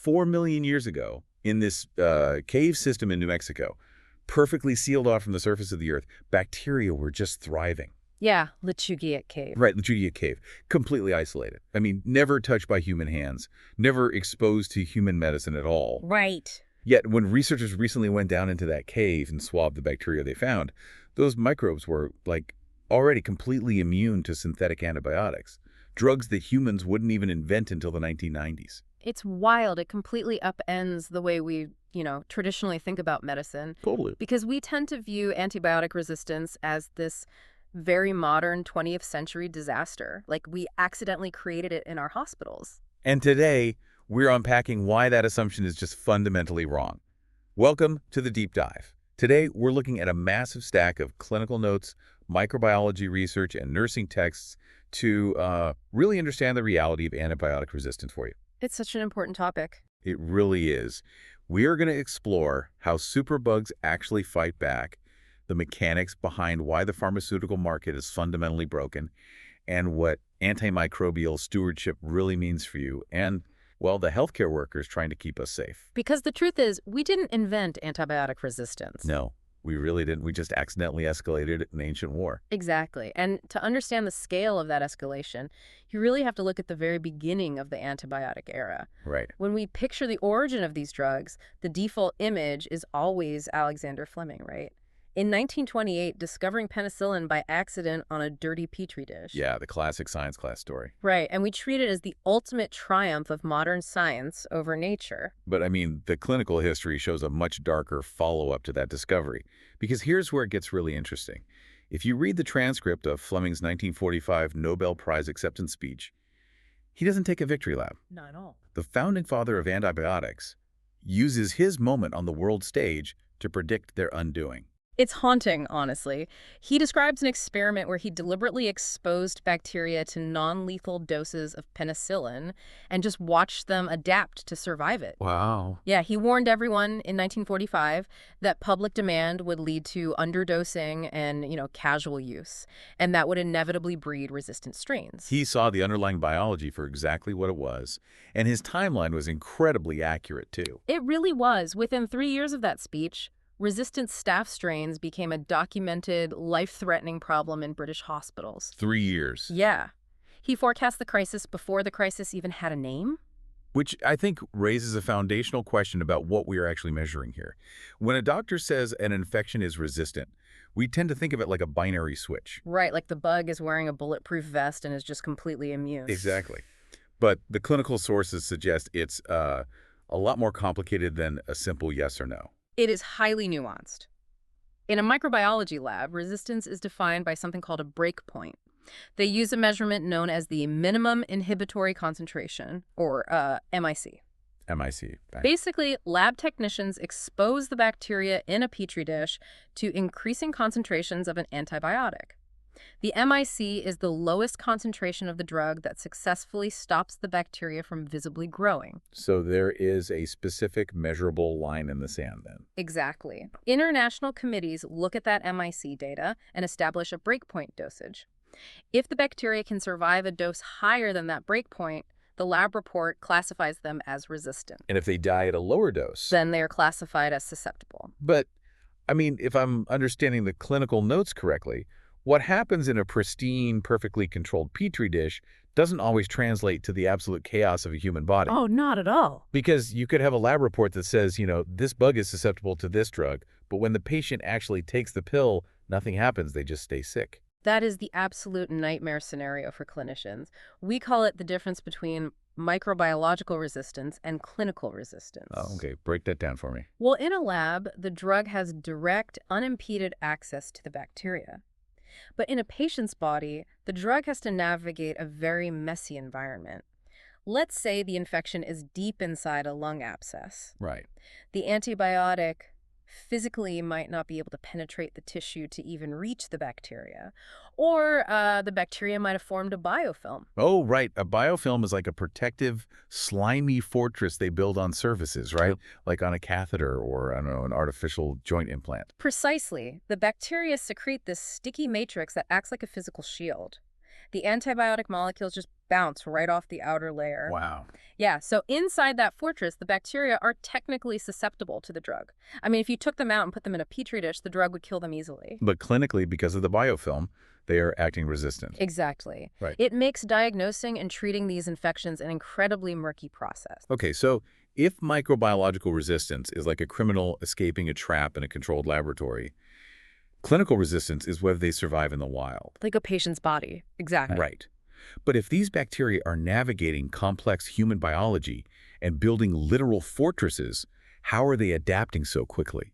4 million years ago, in this cave system in New Mexico, perfectly sealed off from the surface of the Earth, bacteria were just thriving. Yeah, Lechugiat Cave. Right, Lechugiat Cave, completely isolated. I mean, never touched by human hands, never exposed to human medicine at all. Right. Yet, when researchers recently went down into that cave and swabbed the bacteria they found, those microbes were, like, already completely immune to synthetic antibiotics, drugs that humans wouldn't even invent until the 1990s. It's wild. It completely upends the way we, traditionally think about medicine. Totally. Because we tend to view antibiotic resistance as this very modern 20th century disaster. Like we accidentally created it in our hospitals. And today, we're unpacking why that assumption is just fundamentally wrong. Welcome to the Deep Dive. Today, we're looking at a massive stack of clinical notes, microbiology research, and nursing texts to really understand the reality of antibiotic resistance for you. It's such an important topic. It really is. We are going to explore how superbugs actually fight back, the mechanics behind why the pharmaceutical market is fundamentally broken, and what antimicrobial stewardship really means for you, and, well, the healthcare workers trying to keep us safe. Because the truth is, we didn't invent antibiotic resistance. No, we really didn't. We just accidentally escalated an ancient war. Exactly. And to understand the scale of that escalation, you really have to look at the very beginning of the antibiotic era. Right. When we picture the origin of these drugs, the default image is always Alexander Fleming, right? In 1928, discovering penicillin by accident on a dirty Petri dish. Yeah, the classic science class story. Right, and we treat it as the ultimate triumph of modern science over nature. But, I mean, the clinical history shows a much darker follow-up to that discovery. Because here's where it gets really interesting. If you read the transcript of Fleming's 1945 Nobel Prize acceptance speech, he doesn't take a victory lap. Not at all. The founding father of antibiotics uses his moment on the world stage to predict their undoing. It's haunting, honestly. He describes an experiment where he deliberately exposed bacteria to non-lethal doses of penicillin and just watched them adapt to survive it. Wow. Yeah, he warned everyone in 1945 that public demand would lead to underdosing and, casual use, and that would inevitably breed resistant strains. He saw the underlying biology for exactly what it was, and his timeline was incredibly accurate, too. It really was. Within 3 years of that speech, resistant staph strains became a documented, life-threatening problem in British hospitals. 3 years. Yeah. He forecast the crisis before the crisis even had a name. Which I think raises a foundational question about what we are actually measuring here. When a doctor says an infection is resistant, we tend to think of it like a binary switch. Right, like the bug is wearing a bulletproof vest and is just completely immune. Exactly. But the clinical sources suggest it's a lot more complicated than a simple yes or no. It is highly nuanced. In a microbiology lab, resistance is defined by something called a breakpoint. They use a measurement known as the minimum inhibitory concentration, or MIC. MIC. Right. Basically, lab technicians expose the bacteria in a petri dish to increasing concentrations of an antibiotic. The MIC is the lowest concentration of the drug that successfully stops the bacteria from visibly growing. So there is a specific measurable line in the sand then. Exactly. International committees look at that MIC data and establish a breakpoint dosage. If the bacteria can survive a dose higher than that breakpoint, the lab report classifies them as resistant. And if they die at a lower dose? Then they are classified as susceptible. But, I mean, if I'm understanding the clinical notes correctly, what happens in a pristine, perfectly controlled petri dish doesn't always translate to the absolute chaos of a human body. Oh, not at all. Because you could have a lab report that says, this bug is susceptible to this drug, but when the patient actually takes the pill, nothing happens, they just stay sick. That is the absolute nightmare scenario for clinicians. We call it the difference between microbiological resistance and clinical resistance. Oh, okay. Break that down for me. Well, in a lab, the drug has direct, unimpeded access to the bacteria. But in a patient's body, the drug has to navigate a very messy environment. Let's say the infection is deep inside a lung abscess. Right. The antibiotic physically might not be able to penetrate the tissue to even reach the bacteria. Or the bacteria might have formed a biofilm. Oh, right. A biofilm is like a protective, slimy fortress they build on surfaces, right? Like on a catheter or, I don't know, an artificial joint implant. Precisely. The bacteria secrete this sticky matrix that acts like a physical shield. The antibiotic molecules just bounce right off the outer layer. Wow. Yeah, so inside that fortress, the bacteria are technically susceptible to the drug. I mean, if you took them out and put them in a petri dish, the drug would kill them easily. But clinically, because of the biofilm, they are acting resistant. Exactly. Right. It makes diagnosing and treating these infections an incredibly murky process. Okay, so if microbiological resistance is like a criminal escaping a trap in a controlled laboratory, clinical resistance is whether they survive in the wild. Like a patient's body. Exactly. Right. But if these bacteria are navigating complex human biology and building literal fortresses, how are they adapting so quickly?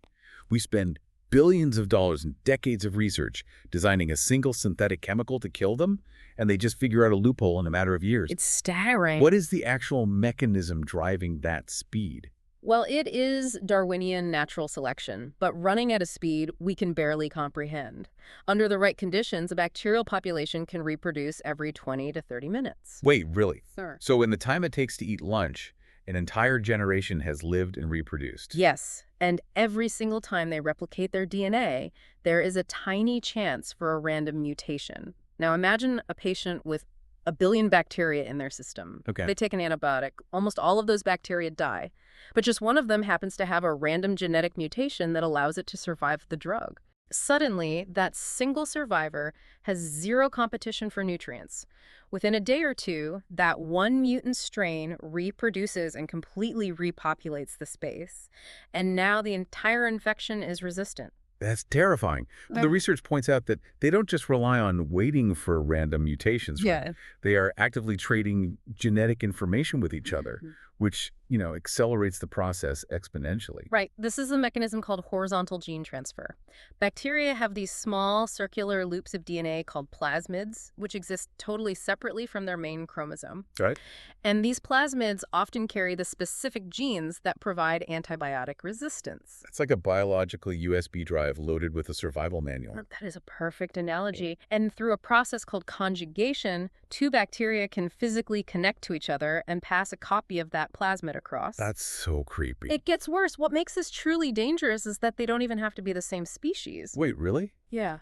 We spend billions of dollars and decades of research designing a single synthetic chemical to kill them, and they just figure out a loophole in a matter of years. It's staggering. What is the actual mechanism driving that speed? Well, it is Darwinian natural selection, but running at a speed we can barely comprehend. Under the right conditions, a bacterial population can reproduce every 20 to 30 minutes. Wait, really? Sure. So in the time it takes to eat lunch, an entire generation has lived and reproduced? Yes, and every single time they replicate their DNA, there is a tiny chance for a random mutation. Now imagine a patient with a billion bacteria in their system. Okay. They take an antibiotic. Almost all of those bacteria die. But just one of them happens to have a random genetic mutation that allows it to survive the drug. Suddenly, that single survivor has zero competition for nutrients. Within a day or two, that one mutant strain reproduces and completely repopulates the space. And now the entire infection is resistant. That's terrifying. The research points out that they don't just rely on waiting for random mutations. Yeah. They are actively trading genetic information with each other, which, accelerates the process exponentially. Right. This is a mechanism called horizontal gene transfer. Bacteria have these small circular loops of DNA called plasmids, which exist totally separately from their main chromosome. Right? And these plasmids often carry the specific genes that provide antibiotic resistance. It's like a biological USB drive loaded with a survival manual. That is a perfect analogy. And through a process called conjugation, two bacteria can physically connect to each other and pass a copy of that plasmid across. That's so creepy. It gets worse. What makes this truly dangerous is that they don't even have to be the same species. Wait, really? Yeah.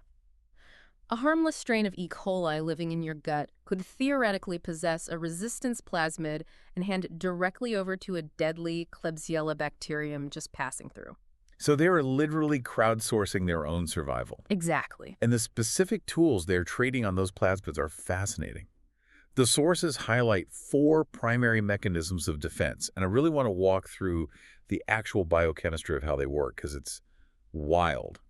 A harmless strain of E. coli living in your gut could theoretically possess a resistance plasmid and hand it directly over to a deadly Klebsiella bacterium just passing through. So they are literally crowdsourcing their own survival. Exactly. And the specific tools they're trading on those plasmids are fascinating. The sources highlight 4 primary mechanisms of defense, and I really want to walk through the actual biochemistry of how they work because it's wild.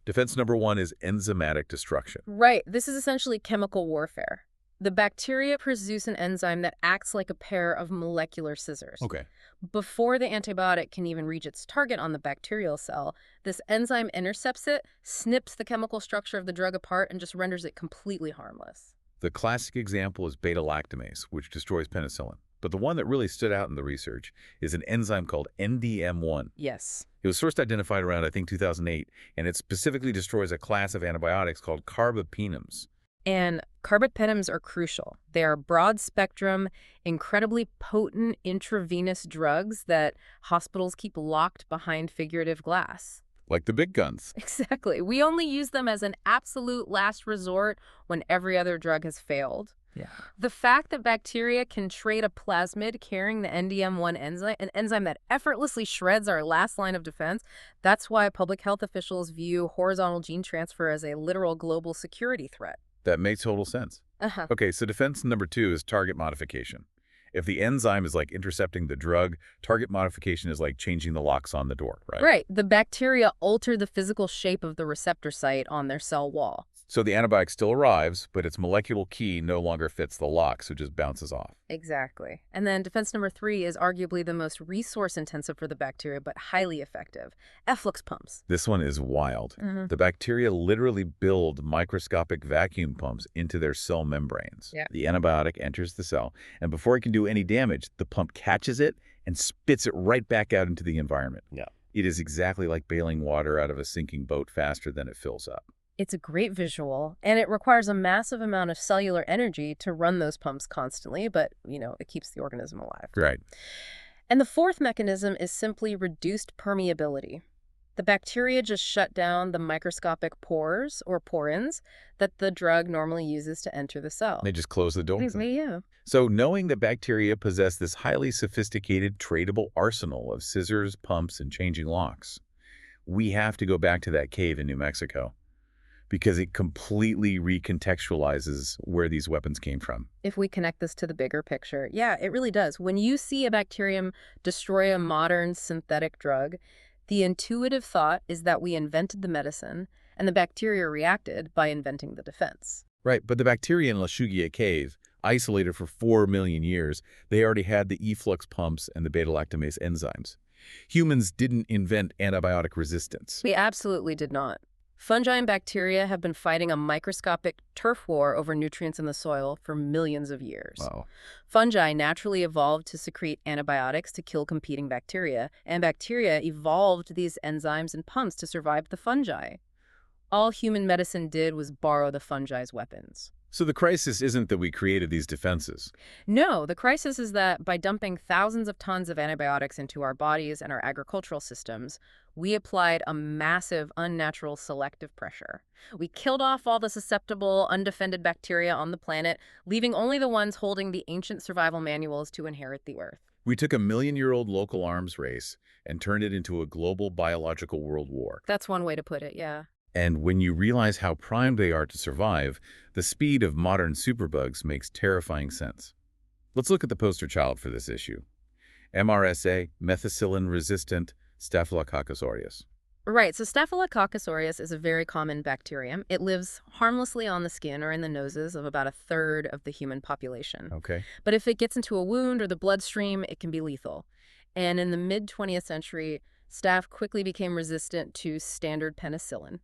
Defense number 1 is enzymatic destruction. Right. This is essentially chemical warfare. The bacteria produce an enzyme that acts like a pair of molecular scissors. Okay. Before the antibiotic can even reach its target on the bacterial cell, this enzyme intercepts it, snips the chemical structure of the drug apart, and just renders it completely harmless. The classic example is beta-lactamase, which destroys penicillin. But the one that really stood out in the research is an enzyme called NDM1. Yes. It was first identified around, 2008, and it specifically destroys a class of antibiotics called carbapenems. And carbapenems are crucial. They are broad-spectrum, incredibly potent intravenous drugs that hospitals keep locked behind figurative glass. Like the big guns. Exactly. We only use them as an absolute last resort when every other drug has failed. Yeah. The fact that bacteria can trade a plasmid carrying the NDM1 enzyme, an enzyme that effortlessly shreds our last line of defense, that's why public health officials view horizontal gene transfer as a literal global security threat. That makes total sense. Okay, so defense number 2 is target modification. If the enzyme is like intercepting the drug, target modification is like changing the locks on the door, right? Right. The bacteria alter the physical shape of the receptor site on their cell wall. So the antibiotic still arrives, but its molecular key no longer fits the lock, so it just bounces off. Exactly. And then defense number 3 is arguably the most resource-intensive for the bacteria, but highly effective. efflux pumps. This one is wild. The bacteria literally build microscopic vacuum pumps into their cell membranes. Yeah. The antibiotic enters the cell, and before it can do any damage, the pump catches it and spits it right back out into the environment. Yeah. It is exactly like bailing water out of a sinking boat faster than it fills up. It's a great visual, and it requires a massive amount of cellular energy to run those pumps constantly, but, it keeps the organism alive. Right. And the fourth mechanism is simply reduced permeability. The bacteria just shut down the microscopic pores or porins that the drug normally uses to enter the cell. They just close the door. Yeah. So knowing that bacteria possess this highly sophisticated, tradable arsenal of scissors, pumps, and changing locks, we have to go back to that cave in New Mexico because it completely recontextualizes where these weapons came from. If we connect this to the bigger picture, yeah, it really does. When you see a bacterium destroy a modern synthetic drug, the intuitive thought is that we invented the medicine, and the bacteria reacted by inventing the defense. Right, but the bacteria in Lashugia Cave, isolated for 4 million years, they already had the efflux pumps and the beta-lactamase enzymes. Humans didn't invent antibiotic resistance. We absolutely did not. Fungi and bacteria have been fighting a microscopic turf war over nutrients in the soil for millions of years. Wow. Fungi naturally evolved to secrete antibiotics to kill competing bacteria, and bacteria evolved these enzymes and pumps to survive the fungi. All human medicine did was borrow the fungi's weapons. So the crisis isn't that we created these defenses. No, the crisis is that by dumping thousands of tons of antibiotics into our bodies and our agricultural systems, we applied a massive, unnatural selective pressure. We killed off all the susceptible, undefended bacteria on the planet, leaving only the ones holding the ancient survival manuals to inherit the earth. We took a million-year-old local arms race and turned it into a global biological world war. That's one way to put it, yeah. And when you realize how primed they are to survive, the speed of modern superbugs makes terrifying sense. Let's look at the poster child for this issue. MRSA, methicillin-resistant Staphylococcus aureus. Right, so Staphylococcus aureus is a very common bacterium. It lives harmlessly on the skin or in the noses of about a third of the human population. Okay. But if it gets into a wound or the bloodstream, it can be lethal. And in the mid-20th century, staph quickly became resistant to standard penicillin.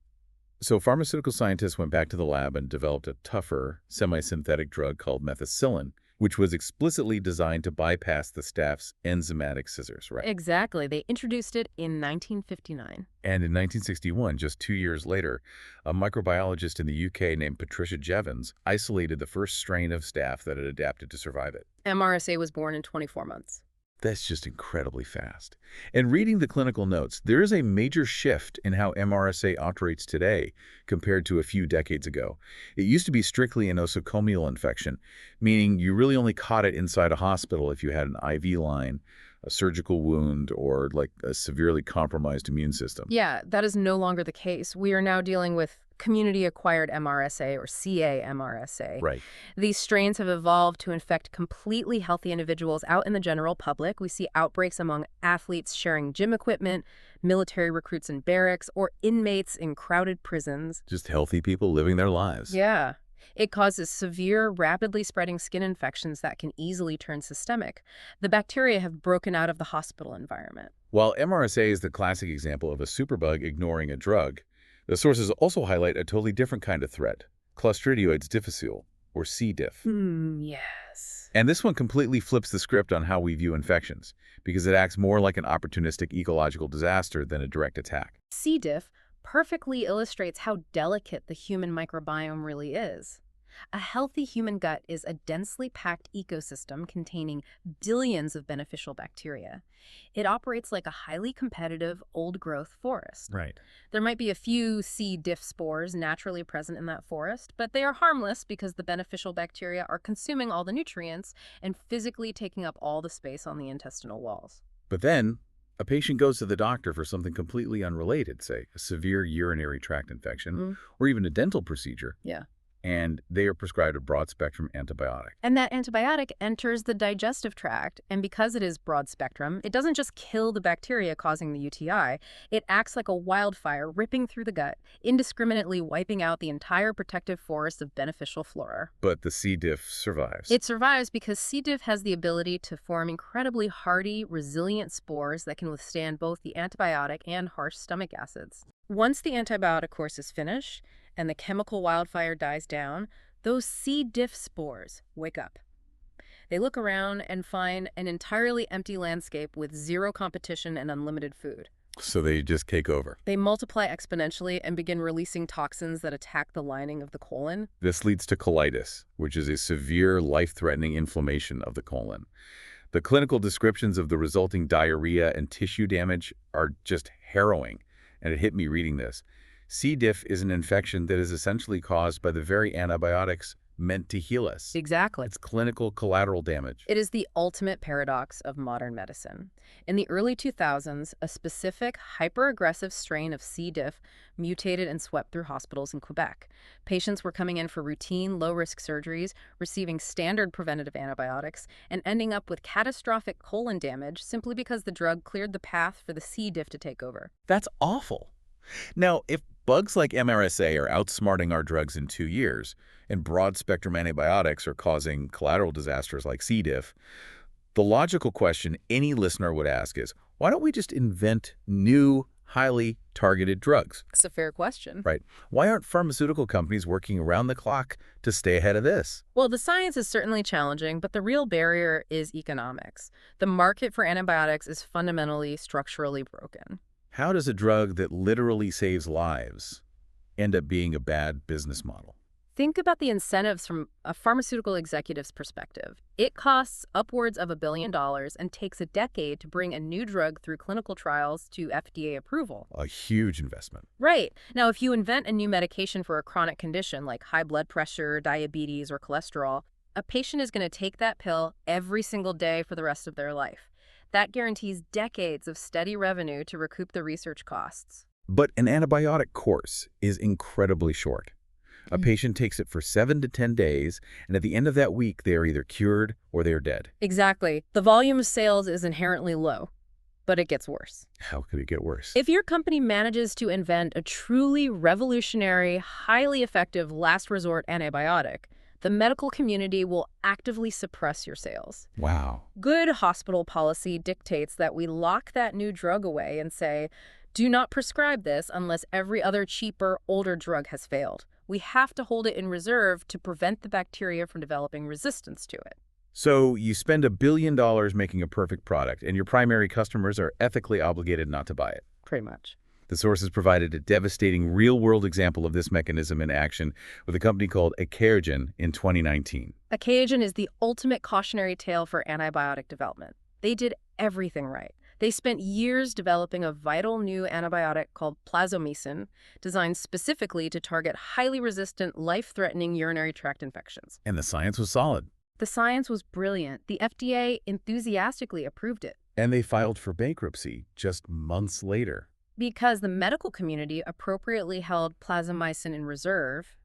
So pharmaceutical scientists went back to the lab and developed a tougher, semi-synthetic drug called methicillin, which was explicitly designed to bypass the staph's enzymatic scissors, right? Exactly. They introduced it in 1959. And in 1961, just 2 years later, a microbiologist in the UK named Patricia Jevons isolated the first strain of staph that had adapted to survive it. MRSA was born in 24 months. That's just incredibly fast. And reading the clinical notes, there is a major shift in how MRSA operates today compared to a few decades ago. It used to be strictly a nosocomial infection, meaning you really only caught it inside a hospital if you had an IV line, a surgical wound, or like a severely compromised immune system. Yeah, that is no longer the case. We are now dealing with community-acquired MRSA or CA-MRSA. Right. These strains have evolved to infect completely healthy individuals out in the general public. We see outbreaks among athletes sharing gym equipment, military recruits in barracks, or inmates in crowded prisons. Just healthy people living their lives. Yeah. It causes severe, rapidly spreading skin infections that can easily turn systemic. The bacteria have broken out of the hospital environment. While MRSA is the classic example of a superbug ignoring a drug, the sources also highlight a totally different kind of threat, Clostridioides difficile, or C. diff. Yes. And this one completely flips the script on how we view infections, because it acts more like an opportunistic ecological disaster than a direct attack. C. diff perfectly illustrates how delicate the human microbiome really is. A healthy human gut is a densely packed ecosystem containing billions of beneficial bacteria. It operates like a highly competitive, old-growth forest. Right. There might be a few C. diff spores naturally present in that forest, but they are harmless because the beneficial bacteria are consuming all the nutrients and physically taking up all the space on the intestinal walls. But then, a patient goes to the doctor for something completely unrelated, say a severe urinary tract infection, or even a dental procedure. Yeah. And they are prescribed a broad-spectrum antibiotic. And that antibiotic enters the digestive tract, and because it is broad-spectrum, it doesn't just kill the bacteria causing the UTI, it acts like a wildfire ripping through the gut, indiscriminately wiping out the entire protective forest of beneficial flora. But the C. diff survives. It survives because C. diff has the ability to form incredibly hardy, resilient spores that can withstand both the antibiotic and harsh stomach acids. Once the antibiotic course is finished, and the chemical wildfire dies down, those C. diff spores wake up. They look around and find an entirely empty landscape with zero competition and unlimited food. So they just take over. They multiply exponentially and begin releasing toxins that attack the lining of the colon. This leads to colitis, which is a severe, life-threatening inflammation of the colon. The clinical descriptions of the resulting diarrhea and tissue damage are just harrowing. and it hit me reading this. C. diff is an infection that is essentially caused by the very antibiotics meant to heal us. Exactly. It's clinical collateral damage. It is the ultimate paradox of modern medicine. In the early 2000s, a specific hyper-aggressive strain of C. diff mutated and swept through hospitals in Quebec. Patients were coming in for routine, low-risk surgeries, receiving standard preventative antibiotics, and ending up with catastrophic colon damage simply because the drug cleared the path for the C. diff to take over. That's awful. Now, if bugs like MRSA are outsmarting our drugs in 2 years, and broad-spectrum antibiotics are causing collateral disasters like C. diff, the logical question any listener would ask is, why don't we just invent new, highly targeted drugs? It's a fair question. Right. Why aren't pharmaceutical companies working around the clock to stay ahead of this? Well, the science is certainly challenging, but the real barrier is economics. The market for antibiotics is fundamentally structurally broken. How does a drug that literally saves lives end up being a bad business model? Think about the incentives from a pharmaceutical executive's perspective. It costs upwards of $1 billion and takes a decade to bring a new drug through clinical trials to FDA approval. A huge investment. Right. Now, if you invent a new medication for a chronic condition like high blood pressure, diabetes, or cholesterol, a patient is going to take that pill every single day for the rest of their life. That guarantees decades of steady revenue to recoup the research costs. But an antibiotic course is incredibly short. A patient takes it for 7 to 10 days, and at the end of that week, they are either cured or they are dead. Exactly. The volume of sales is inherently low, but it gets worse. How could it get worse? If your company manages to invent a truly revolutionary, highly effective last resort antibiotic, the medical community will actively suppress your sales. Wow. Good hospital policy dictates that we lock that new drug away and say, do not prescribe this unless every other cheaper, older drug has failed. We have to hold it in reserve to prevent the bacteria from developing resistance to it. So you spend $1 billion making a perfect product, and your primary customers are ethically obligated not to buy it. Pretty much. The sources provided a devastating real-world example of this mechanism in action with a company called Achaogen in 2019. Achaogen is the ultimate cautionary tale for antibiotic development. They did everything right. They spent years developing a vital new antibiotic called plasmomycin, designed specifically to target highly resistant, life-threatening urinary tract infections. And the science was solid. The science was brilliant. The FDA enthusiastically approved it. And they filed for bankruptcy just months later. Because the medical community appropriately held plasmomycin in reserve,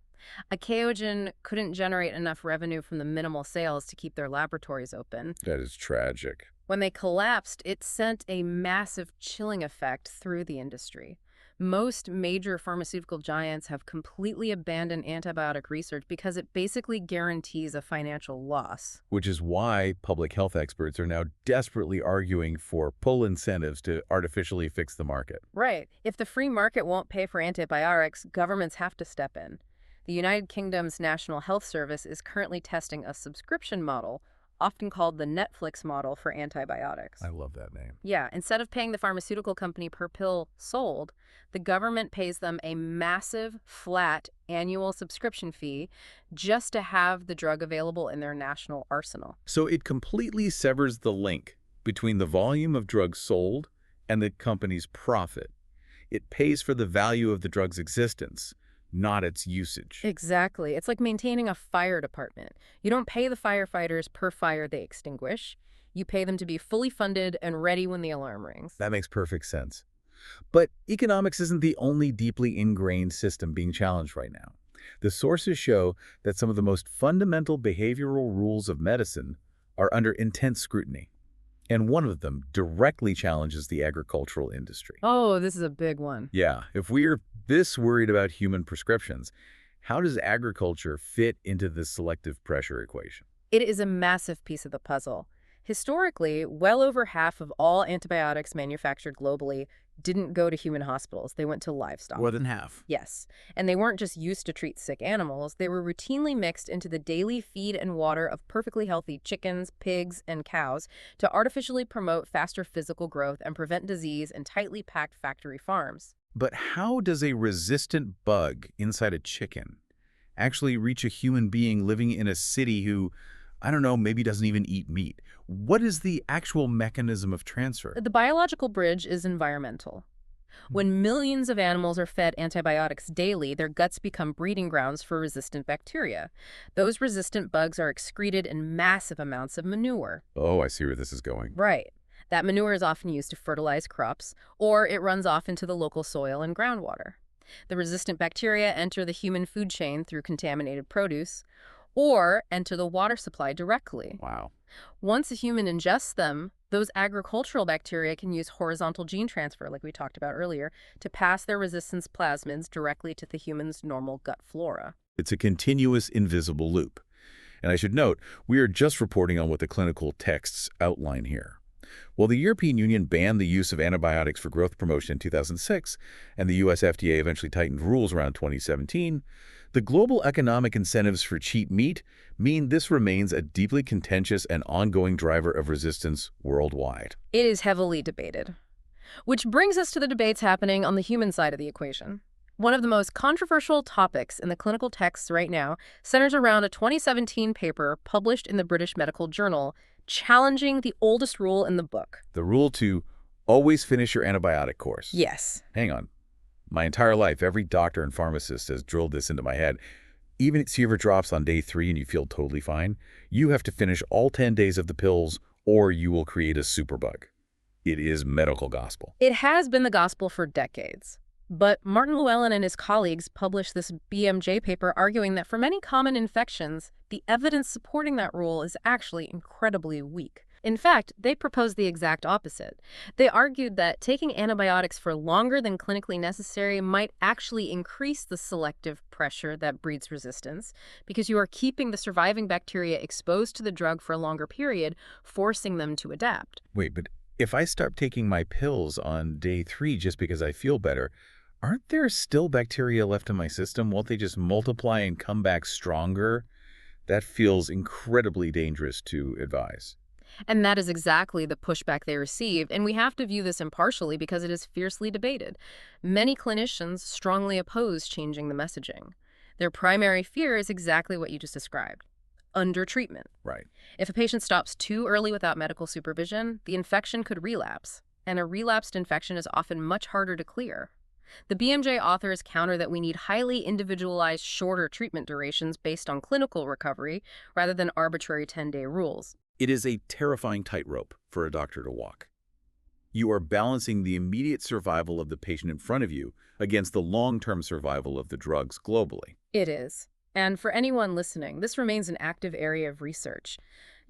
Achaogen couldn't generate enough revenue from the minimal sales to keep their laboratories open. That is tragic. When they collapsed, it sent a massive chilling effect through the industry. Most major pharmaceutical giants have completely abandoned antibiotic research because it basically guarantees a financial loss. Which is why public health experts are now desperately arguing for pull incentives to artificially fix the market. Right. If the free market won't pay for antibiotics, governments have to step in. The United Kingdom's National Health Service is currently testing a subscription model, often called the Netflix model for antibiotics. I love that name. Yeah, instead of paying the pharmaceutical company per pill sold, the government pays them a massive, flat annual subscription fee just to have the drug available in their national arsenal. So it completely severs the link between the volume of drugs sold and the company's profit. It pays for the value of the drug's existence, not its usage. Exactly. It's like maintaining a fire department. You don't pay the firefighters per fire they extinguish. You pay them to be fully funded and ready when the alarm rings. That makes perfect sense. But economics isn't the only deeply ingrained system being challenged right now. The sources show that some of the most fundamental behavioral rules of medicine are under intense scrutiny. And one of them directly challenges the agricultural industry. Oh, this is a big one. Yeah, if we're this worried about human prescriptions, how does agriculture fit into this selective pressure equation? It is a massive piece of the puzzle. Historically, well over half of all antibiotics manufactured globally didn't go to human hospitals. They went to livestock. More than half. Yes. And they weren't just used to treat sick animals. They were routinely mixed into the daily feed and water of perfectly healthy chickens, pigs, and cows to artificially promote faster physical growth and prevent disease in tightly packed factory farms. But how does a resistant bug inside a chicken actually reach a human being living in a city who, I don't know, maybe doesn't even eat meat? What is the actual mechanism of transfer? The biological bridge is environmental. When millions of animals are fed antibiotics daily, their guts become breeding grounds for resistant bacteria. Those resistant bugs are excreted in massive amounts of manure. Oh, I see where this is going. Right. That manure is often used to fertilize crops, or it runs off into the local soil and groundwater. The resistant bacteria enter the human food chain through contaminated produce, or enter the water supply directly. Wow. Once a human ingests them, those agricultural bacteria can use horizontal gene transfer, like we talked about earlier, to pass their resistance plasmids directly to the human's normal gut flora. It's a continuous invisible loop. And I should note, we are just reporting on what the clinical texts outline here. While the European Union banned the use of antibiotics for growth promotion in 2006, and the US FDA eventually tightened rules around 2017, the global economic incentives for cheap meat mean this remains a deeply contentious and ongoing driver of resistance worldwide. It is heavily debated. Which brings us to the debates happening on the human side of the equation. One of the most controversial topics in the clinical texts right now centers around a 2017 paper published in the British Medical Journal challenging the oldest rule in the book. The rule to always finish your antibiotic course. Yes. Hang on. My entire life, every doctor and pharmacist has drilled this into my head. Even if fever drops on day 3 and you feel totally fine, you have to finish all 10 days of the pills or you will create a superbug. It is medical gospel. It has been the gospel for decades. But Martin Llewellyn and his colleagues published this BMJ paper arguing that for many common infections, the evidence supporting that rule is actually incredibly weak. In fact, they proposed the exact opposite. They argued that taking antibiotics for longer than clinically necessary might actually increase the selective pressure that breeds resistance because you are keeping the surviving bacteria exposed to the drug for a longer period, forcing them to adapt. Wait, but if I start taking my pills on day 3 just because I feel better, aren't there still bacteria left in my system? Won't they just multiply and come back stronger? That feels incredibly dangerous to advise. And that is exactly the pushback they received, and we have to view this impartially because it is fiercely debated. Many clinicians strongly oppose changing the messaging. Their primary fear is exactly what you just described: undertreatment. Right. If a patient stops too early without medical supervision, the infection could relapse, and a relapsed infection is often much harder to clear. The BMJ authors counter that we need highly individualized, shorter treatment durations based on clinical recovery rather than arbitrary 10-day rules. It is a terrifying tightrope for a doctor to walk. You are balancing the immediate survival of the patient in front of you against the long-term survival of the drugs globally. It is. And for anyone listening, this remains an active area of research.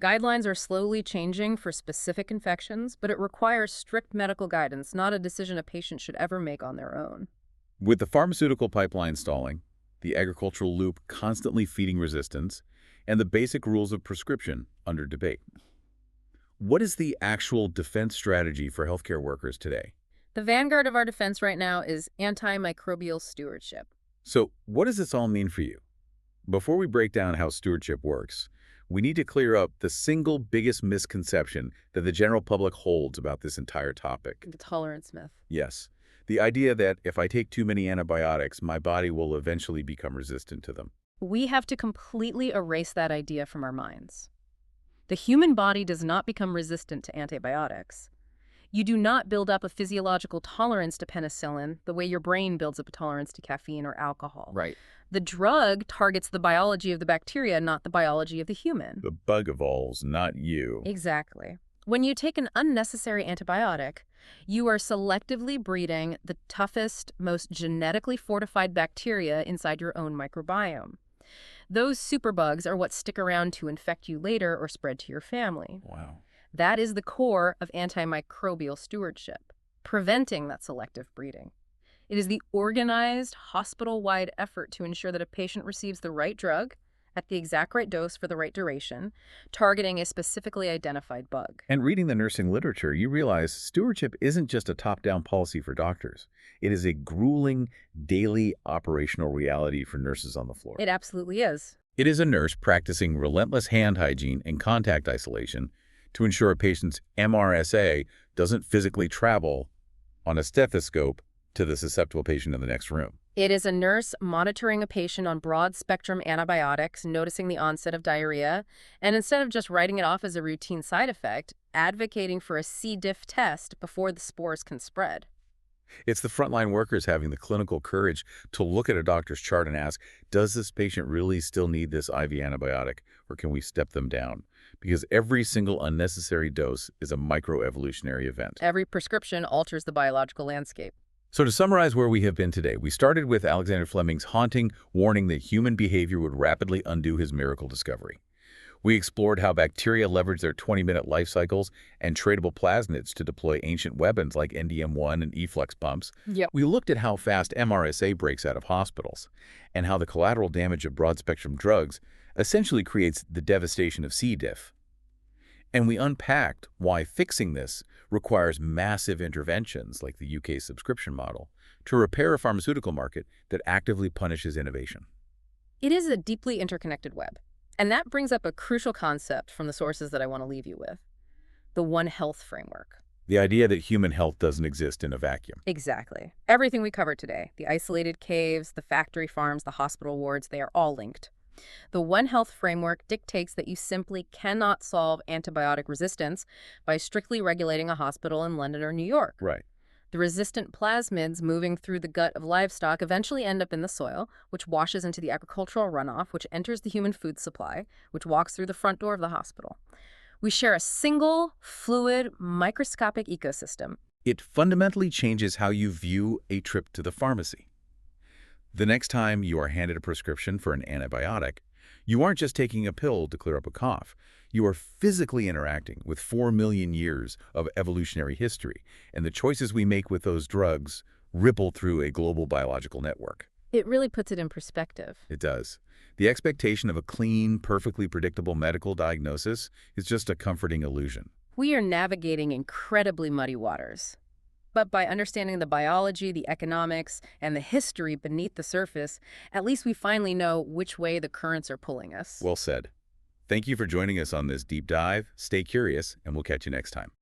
Guidelines are slowly changing for specific infections, but it requires strict medical guidance, not a decision a patient should ever make on their own. With the pharmaceutical pipeline stalling, the agricultural loop constantly feeding resistance, and the basic rules of prescription under debate. What is the actual defense strategy for healthcare workers today? The vanguard of our defense right now is antimicrobial stewardship. So what does this all mean for you? Before we break down how stewardship works, we need to clear up the single biggest misconception that the general public holds about this entire topic. The tolerance myth. Yes, the idea that if I take too many antibiotics, my body will eventually become resistant to them. We have to completely erase that idea from our minds. The human body does not become resistant to antibiotics. You do not build up a physiological tolerance to penicillin the way your brain builds up a tolerance to caffeine or alcohol. Right. The drug targets the biology of the bacteria, not the biology of the human. The bug evolves, not you. Exactly. When you take an unnecessary antibiotic, you are selectively breeding the toughest, most genetically fortified bacteria inside your own microbiome. Those superbugs are what stick around to infect you later or spread to your family. Wow. That is the core of antimicrobial stewardship, preventing that selective breeding. It is the organized, hospital-wide effort to ensure that a patient receives the right drug at the exact right dose for the right duration, targeting a specifically identified bug. And reading the nursing literature, you realize stewardship isn't just a top-down policy for doctors. It is a grueling, daily operational reality for nurses on the floor. It absolutely is. It is a nurse practicing relentless hand hygiene and contact isolation to ensure a patient's MRSA doesn't physically travel on a stethoscope to the susceptible patient in the next room. It is a nurse monitoring a patient on broad-spectrum antibiotics, noticing the onset of diarrhea, and instead of just writing it off as a routine side effect, advocating for a C. diff test before the spores can spread. It's the frontline workers having the clinical courage to look at a doctor's chart and ask, does this patient really still need this IV antibiotic, or can we step them down? Because every single unnecessary dose is a microevolutionary event. Every prescription alters the biological landscape. So to summarize where we have been today, we started with Alexander Fleming's haunting warning that human behavior would rapidly undo his miracle discovery. We explored how bacteria leverage their 20-minute life cycles and tradable plasmids to deploy ancient weapons like NDM1 and efflux pumps. Yep. We looked at how fast MRSA breaks out of hospitals and how the collateral damage of broad-spectrum drugs essentially creates the devastation of C. diff. And we unpacked why fixing this requires massive interventions like the UK subscription model to repair a pharmaceutical market that actively punishes innovation. It is a deeply interconnected web. And that brings up a crucial concept from the sources that I want to leave you with. The One Health framework. The idea that human health doesn't exist in a vacuum. Exactly. Everything we covered today, the isolated caves, the factory farms, the hospital wards, they are all linked. The One Health framework dictates that you simply cannot solve antibiotic resistance by strictly regulating a hospital in London or New York. Right. The resistant plasmids moving through the gut of livestock eventually end up in the soil, which washes into the agricultural runoff, which enters the human food supply, which walks through the front door of the hospital. We share a single, fluid, microscopic ecosystem. It fundamentally changes how you view a trip to the pharmacy. The next time you are handed a prescription for an antibiotic, you aren't just taking a pill to clear up a cough. You are physically interacting with 4 million years of evolutionary history, and the choices we make with those drugs ripple through a global biological network. It really puts it in perspective. It does. The expectation of a clean, perfectly predictable medical diagnosis is just a comforting illusion. We are navigating incredibly muddy waters. But by understanding the biology, the economics, and the history beneath the surface, at least we finally know which way the currents are pulling us. Well said. Thank you for joining us on this deep dive. Stay curious, and we'll catch you next time.